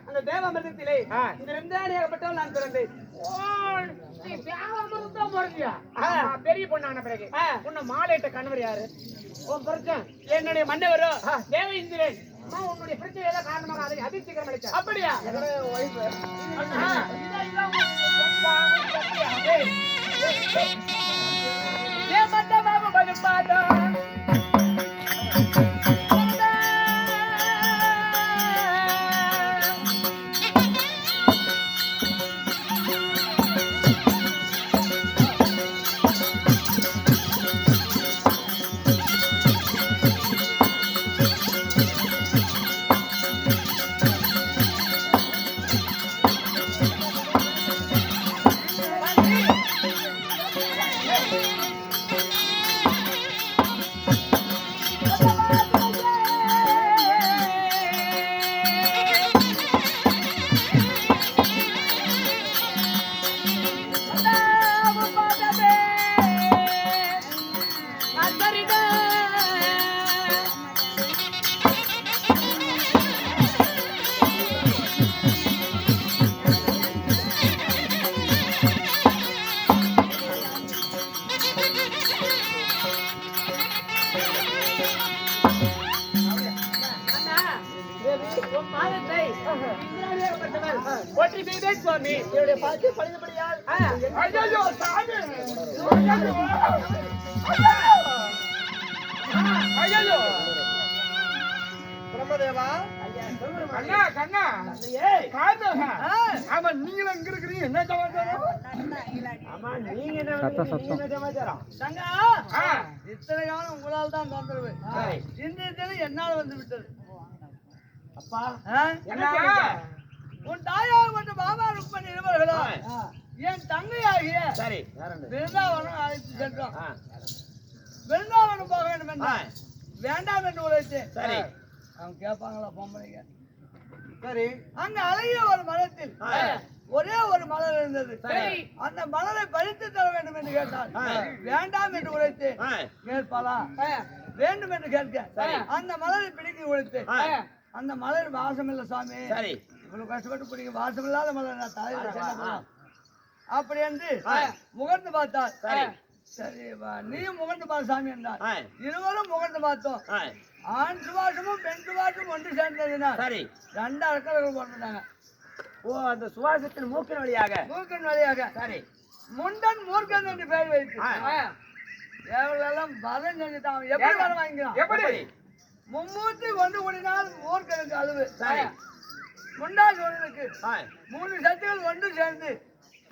அந்த தேவாமிர்தத்திலே இந்த ரெண்டாயிரப்பட்டவள் நான் பிறந்தேன். பெரிய பொண்ணான பிறகு உன்னை மாலையிட்ட கணவர் யாரு? என்னுடைய மன்னவரும் தேவ இந்திரன். உன்னுடைய பிரச்சனை ஏதாவது காரணமாக அதை அதிர்ச்சிகரம் அளித்தார். அப்படியா? சுவாமி என்னுடைய பாட்டு பழுதுபடியால் பிரம்மதேவா கண்ணா கண்ணா ஆமா நீங்களும் எங்க இருக்கிறீங்க? என்ன சமாச்சாரம்? ஆமா நீங்க என்ன சமாச்சாரம்? இத்தனை காலம் உங்களால் தான் தொந்தரவு. இன்றைய தினம் என்னால் வந்து விட்டது. அப்பா உன் தாயாக மற்றும் பாபா ருக்மணி இருவர்களோ என் தங்கையாகிய பிருந்தாவனம் அழைத்து சென்றோம். பிருந்தாவனம் போக வேண்டும் என்று வேண்டாம் என்று உழைத்தேன். அவங்க கேட்பாங்களா பொம்பளைங்க? சரி, அங்க அழகிய ஒரு மரத்தில் ஒரே ஒரு மலர் இருந்தது. அந்த மலரை பறித்து தர வேண்டும் என்று கேட்டால் வேண்டாம் என்று உழைத்தேன். கேட்பாளா? வேண்டும் என்று கேட்க அந்த மலரை பிடிக்க உழைத்தேன். அந்த மலர் வாசம் இல்ல சாமி, இவ்வளவு கஷ்டப்பட்டு பிடிக்க வாசம் இல்லாத மலர் நான் தலையில அப்படி என்று முகர்ந்து பார்த்தார். சரி நீயும் முகர்ந்து பார் சாமி என்றார். இருவரும் முகர்ந்து பார்த்தோம். ஆண் சுவாசமும் பெண் சுவாசமும் ஒன்று சேர்ந்ததுன்னா ரெண்டு அக்கறைகள் போட்டுட்டாங்க. ஓ, அந்த சுவாசத்தின் மூக்கின் வழியாக சரி முண்டன் மூர்க்கன் என்று பெயர் வைத்து எவ்வளவு பலம் செஞ்சுட்டான். எப்படி வர வாங்கிக்கலாம்? எப்படி மும்மூர்த்தி ஒன்று கூடினால் மூர்க்கனுக்கு அழுவு. முண்டா சோழனுக்கு 3 சக்திகள் ஒன்று சேர்ந்து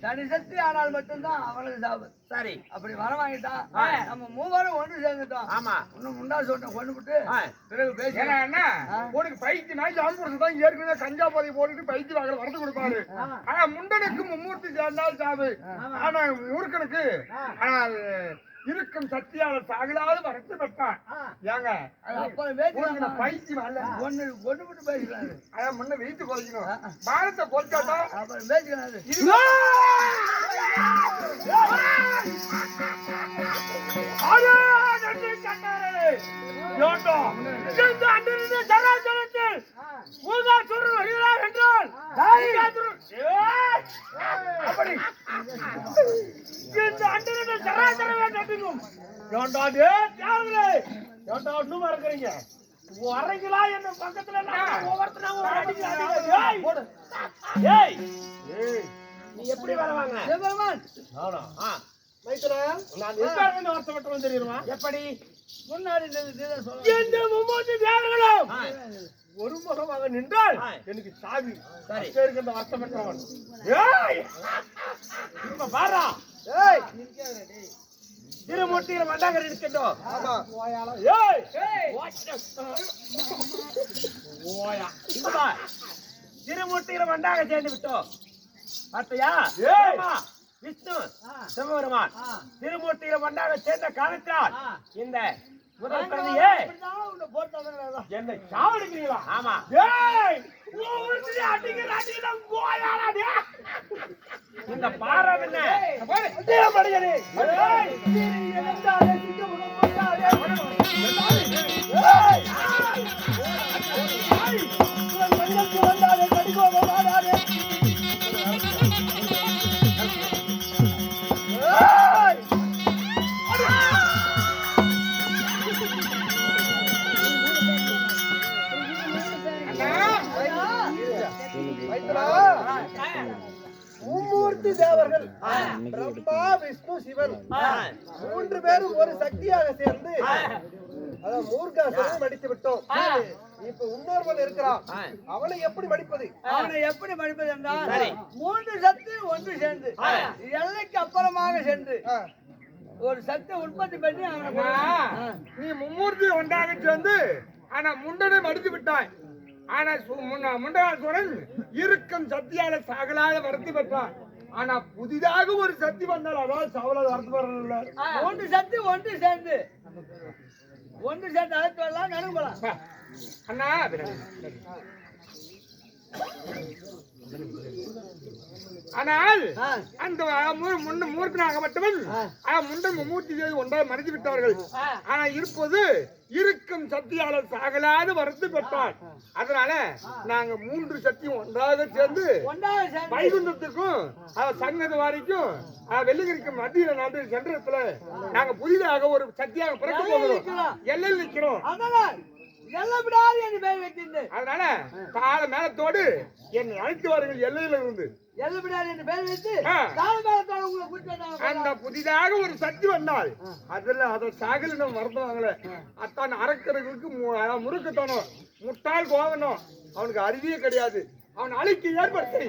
தனி சக்தி ஆனால் மட்டும்தான் அவனுக்கு சாவு. சரி, அப்படி வர வாங்கிட்டான். நம்ம மூவரும் ஒன்று சேர்ந்துட்டோம். ஆமா, இன்னும் முண்டா சோழனை கொண்டு விட்டு பிறகு பேசி உனக்கு பைத்தி நாய் ஜாம்பூர் தான் ஏற்கனவே கஞ்சா போதை போட்டுட்டு பைத்தி வாங்கல வரது கொடுப்பாரு. ஆனா முண்டனுக்கு மும்மூர்த்தி சேர்ந்தால் சாவு. ஆனா மூர்க்கனுக்கு ஆனால் இருக்கும் சக்தியாளர் சாகலாவது வரத்து பெற்றான். ஏங்க அப்புறம் பைத்தி வரல ஒன்னு கொண்டு விட்டு பேசிக்கிறாரு. அதான் முன்ன வெயிட்டு குறைக்கணும், பாரத்தை குறைச்சாட்டா அப்புறம் பேசிக்கிறாரு. வரீங்களா என்ன பக்கத்துல நீ எப்படி வரவாங்க? எப்படி முன்னாடி சொல்ல எந்த மும்மூர்த்தி தேவர்களும் ஒரு முகமாக நின்றால் எனக்கு சாவி இருக்கின்ற அர்த்தம் பெற்றவன். இப்ப பாரா திருமூர்த்தியில மண்டாகர் இருக்கின்றோம். திருமூர்த்தியில மண்டாக சேர்ந்து விட்டோம். பார்த்தையா விஷ்ணு சிவபெருமான் திருமூர்த்தியில மண்டாக சேர்ந்த காலத்தால் இந்த முதல் குழந்தையே என்னை சாவடிக்கிறீங்களா? ஆமா. இந்த பாரம் என்ன மும்மூர்த்தி தேவர்கள் பிரம்மா விஷ்ணு சிவன் 3 பேரும் ஒரு சக்தியாக சேர்ந்து அதான் மூர்காசுரனை மடித்து விட்டோம். இப்ப இன்னொருவன் இருக்கிறான், அவனை எப்படி மடிப்பது? அவனை எப்படி மடிப்பது என்றால் 3 சக்தி ஒன்று சேர்ந்து எல்லைக்கு அப்புறமாக சென்று ஒரு சக்தி உற்பத்தி பண்ணி நீ மும்மூர்த்தி ஒன்றாக சேர்ந்து ஆனா முண்டனை மடித்து விட்டாய். ஆனா முண்டகாசுரன் இருக்கும் சக்தியால சகலால வரத்து பெற்றான். ஆனா புதிதாக ஒரு சக்தி வந்தால் அதாவது சகலால வரத்து வரல. ஒன்று சக்தி ஒன்று சேர்ந்து அழைத்து வரலாம் நடுங்கலாம். அண்ணா ஆனால் அந்த மூர்க்கனாகப்பட்டவன் முண்டன் மும்மூர்த்தி தேவி ஒன்றாக மறைத்து விட்டார்கள். ஆனா இருப்பது இருக்கும் சக்தியாளர் சாகலாத வரத்து பெற்றார். அதனால நாங்க 3 சக்தியும் ஒன்றாக சேர்ந்து வைகுண்டத்துக்கும் சங்கத வாரிக்கும் வெள்ளிகிரிக்கும் மத்தியில நாட்டு சென்றத்துல நாங்க புதிதாக ஒரு சக்தியாக பிறக்க போகிறோம். எல்லையில் நிற்கிறோம். அதனால கால மேலத்தோடு என்னை அழைத்து வாருங்கள் எல்லையில இருந்து. அந்த புதிதாக ஒரு சக்தி வந்தால் அதுல அதை சாகல நம்ம மறந்துவாங்கள. அத்தான் அரக்கர்களுக்கு முறுக்கத்தனம் முட்டாள் கோவனும் அவனுக்கு அறிவியே கிடையாது. அவன் அழிக்க ஏற்படுத்தி